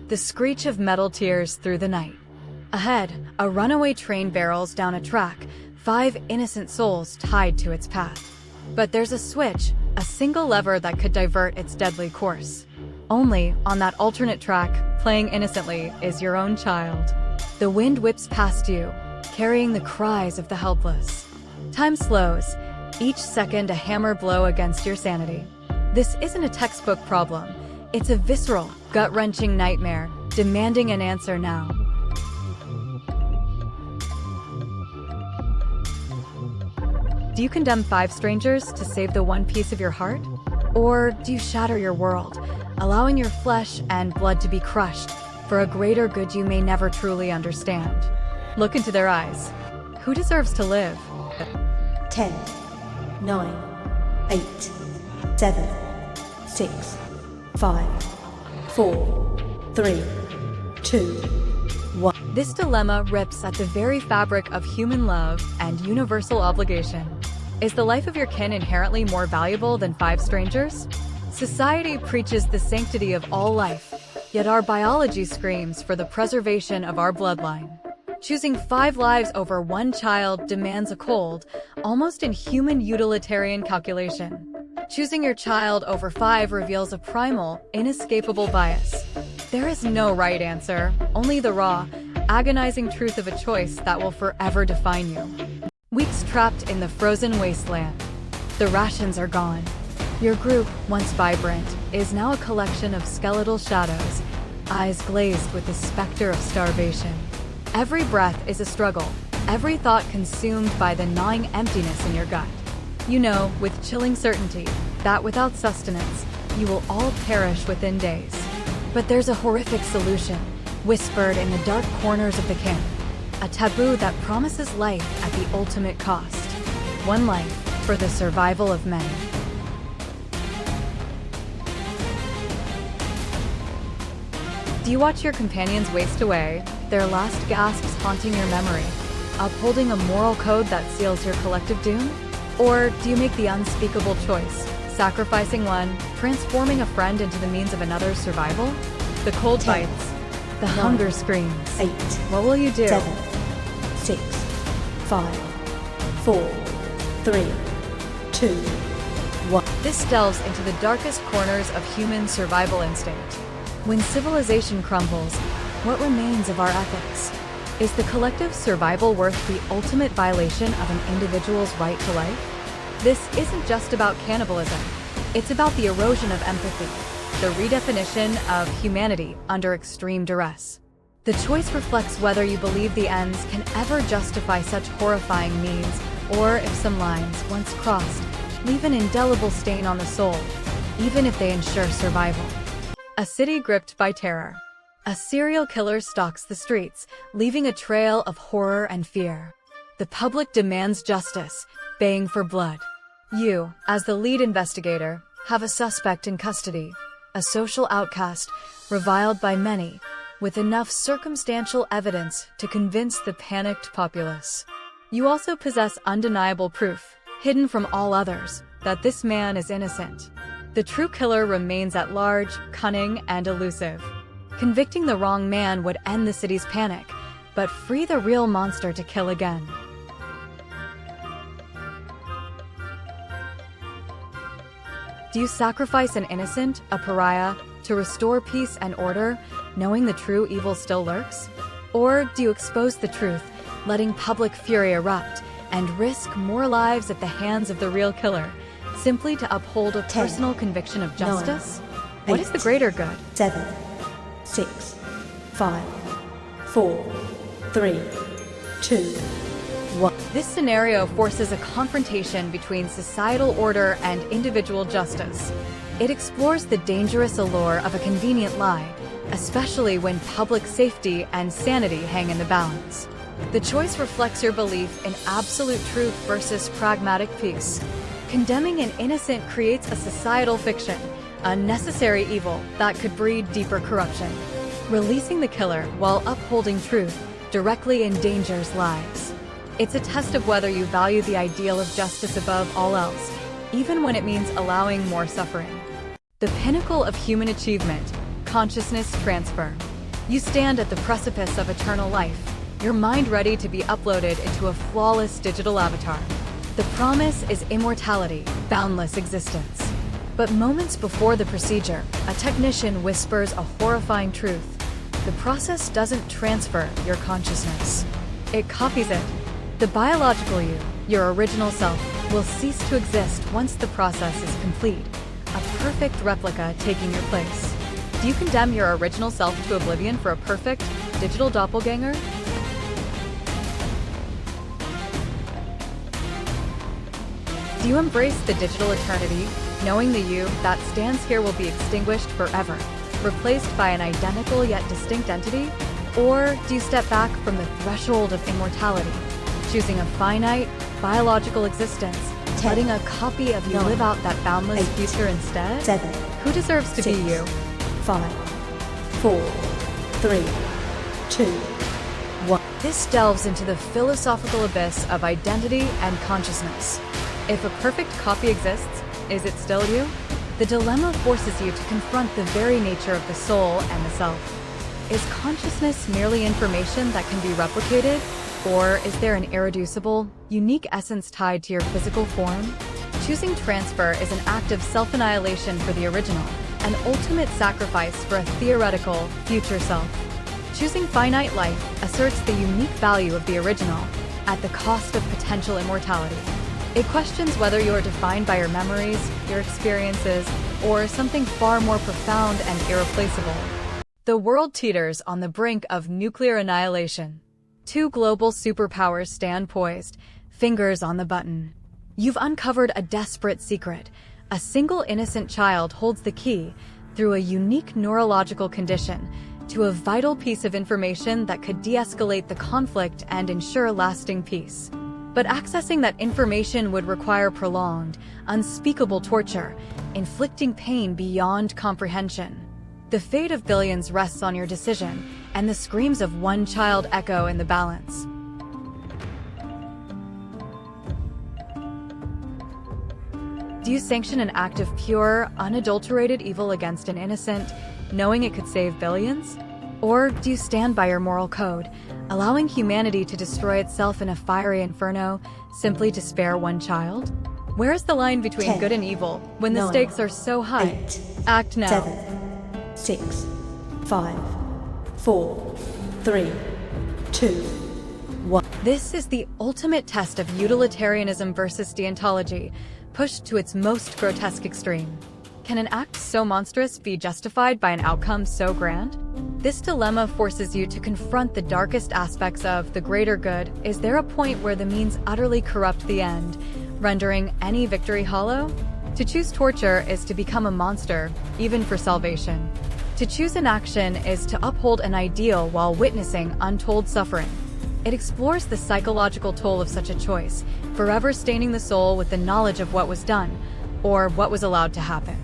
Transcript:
the screech of metal tears through the night. Ahead, a runaway train barrels down a track, 5 innocent souls tied to its path. But there's a switch, a single lever that could divert its deadly course. Only, on that alternate track, playing innocently, is your own child. The wind whips past you, carrying the cries of the helpless. Time slows, each second a hammer blow against your sanity. This isn't a textbook problem. It's a visceral, gut-wrenching nightmare, demanding an answer now. Do you condemn 5 strangers to save the one piece of your heart? Or do you shatter your world, allowing your flesh and blood to be crushed for a greater good you may never truly understand? Look into their eyes. Who deserves to live? 10, 9, 8, 7, 6, 5, 4, 3, 2, 1. This dilemma rips at the very fabric of human love and universal obligation. Is the life of your kin inherently more valuable than 5 strangers? Society preaches the sanctity of all life, yet our biology screams for the preservation of our bloodline. Choosing 5 lives over 1 child demands a cold, almost inhuman utilitarian calculation. Choosing your child over 5 reveals a primal, inescapable bias. There is no right answer, only the raw, agonizing truth of a choice that will forever define you. Weeks trapped in the frozen wasteland. The rations are gone. Your group, once vibrant, is now a collection of skeletal shadows, eyes glazed with the specter of starvation. Every breath is a struggle, every thought consumed by the gnawing emptiness in your gut. You know, with chilling certainty, that without sustenance, you will all perish within days. But there's a horrific solution, whispered in the dark corners of the camp. A taboo that promises life at the ultimate cost. One life for the survival of many. Do you watch your companions waste away, their last gasps haunting your memory, upholding a moral code that seals your collective doom? Or do you make the unspeakable choice, sacrificing one, transforming a friend into the means of another's survival? The cold 10, bites, the 9, hunger screams. 8, What will you do? 7, 6, 5, 4, 3, 2, 1. This delves into the darkest corners of human survival instinct. When civilization crumbles, what remains of our ethics? Is the collective survival worth the ultimate violation of an individual's right to life? This isn't just about cannibalism. It's about the erosion of empathy, the redefinition of humanity under extreme duress. The choice reflects whether you believe the ends can ever justify such horrifying means, or if some lines, once crossed, leave an indelible stain on the soul, even if they ensure survival. A city gripped by terror. A serial killer stalks the streets, leaving a trail of horror and fear. The public demands justice, baying for blood. You, as the lead investigator, have a suspect in custody, a social outcast, reviled by many, with enough circumstantial evidence to convince the panicked populace. You also possess undeniable proof, hidden from all others, that this man is innocent. The true killer remains at large, cunning, and elusive. Convicting the wrong man would end the city's panic, but free the real monster to kill again. Do you sacrifice an innocent, a pariah, to restore peace and order, knowing the true evil still lurks? Or do you expose the truth, letting public fury erupt, and risk more lives at the hands of the real killer, simply to uphold a 10, personal conviction of justice? 9, What is the greater good? 7, 6, 5, 4, 3, 2, 1. This scenario forces a confrontation between societal order and individual justice. It explores the dangerous allure of a convenient lie, especially when public safety and sanity hang in the balance. The choice reflects your belief in absolute truth versus pragmatic peace. Condemning an innocent creates a societal fiction, a necessary evil that could breed deeper corruption. Releasing the killer while upholding truth directly endangers lives. It's a test of whether you value the ideal of justice above all else, even when it means allowing more suffering. The pinnacle of human achievement, consciousness transfer. You stand at the precipice of eternal life, your mind ready to be uploaded into a flawless digital avatar. The promise is immortality, boundless existence. But moments before the procedure, a technician whispers a horrifying truth. The process doesn't transfer your consciousness. It copies it. The biological you, your original self, will cease to exist once the process is complete, a perfect replica taking your place. Do you condemn your original self to oblivion for a perfect digital doppelganger? Do you embrace the digital eternity, knowing the you that stands here will be extinguished forever, replaced by an identical yet distinct entity? Or do you step back from the threshold of immortality, choosing a finite, biological existence, letting a copy of you live out that boundless future instead? 7. Who deserves to be you? 5, 4, 3, 2, 1. This delves into the philosophical abyss of identity and consciousness. If a perfect copy exists, is it still you? The dilemma forces you to confront the very nature of the soul and the self. Is consciousness merely information that can be replicated, or is there an irreducible, unique essence tied to your physical form? Choosing transfer is an act of self-annihilation for the original, an ultimate sacrifice for a theoretical, future self. Choosing finite life asserts the unique value of the original at the cost of potential immortality. It questions whether you are defined by your memories, your experiences, or something far more profound and irreplaceable. The world teeters on the brink of nuclear annihilation. Two global superpowers stand poised, fingers on the button. You've uncovered a desperate secret. A single innocent child holds the key, through a unique neurological condition, to a vital piece of information that could de-escalate the conflict and ensure lasting peace. But accessing that information would require prolonged, unspeakable torture, inflicting pain beyond comprehension. The fate of billions rests on your decision, and the screams of one child echo in the balance. Do you sanction an act of pure, unadulterated evil against an innocent, knowing it could save billions? Or do you stand by your moral code, allowing humanity to destroy itself in a fiery inferno simply to spare one child? Where is the line between 10, good and evil when the 9, stakes are so high? 8, Act now. 7, 6, 5, 4, 3, 2, 1. This is the ultimate test of utilitarianism versus deontology, pushed to its most grotesque extreme. Can an act so monstrous be justified by an outcome so grand? This dilemma forces you to confront the darkest aspects of the greater good. Is there a point where the means utterly corrupt the end, rendering any victory hollow? To choose torture is to become a monster, even for salvation. To choose inaction is to uphold an ideal while witnessing untold suffering. It explores the psychological toll of such a choice, forever staining the soul with the knowledge of what was done, or what was allowed to happen.